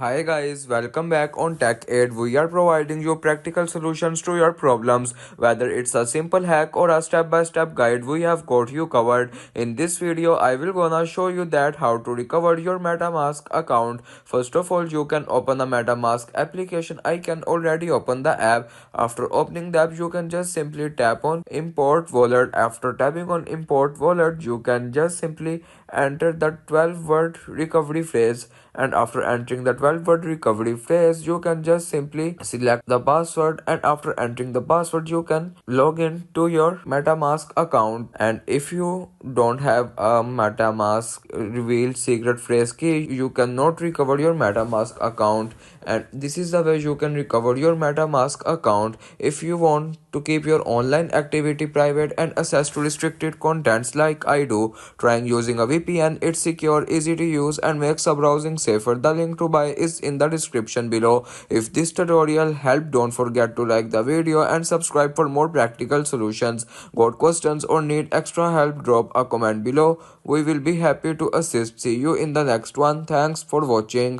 Hi guys, welcome back on Tech Aid. We are providing you practical solutions to your problems. Whether it's a simple hack or a step-by-step guide, we have got you covered. In this video, I will gonna show you that how to recover your Metamask account. First of all, you can open the Metamask application. I can already open the app. After opening the app, you can just simply tap on import wallet. After tapping on import wallet, you can just simply enter the 12-word recovery phrase, and after entering the 12-word recovery phrase you can just simply select the password, and after entering the password you can log in to your Metamask account. And if you don't have a Metamask revealed secret phrase key, you cannot recover your Metamask account. And this is the way you can recover your Metamask account. If you want to keep your online activity private and access to restricted contents like I do, trying using a VPN. It's secure, easy to use, and makes a browsing safer. The link to buy is in the description below. If this tutorial helped, don't forget to like the video and subscribe for more practical solutions. Got questions or need extra help? Drop a comment below. We will be happy to assist. See you in the next one. Thanks for watching.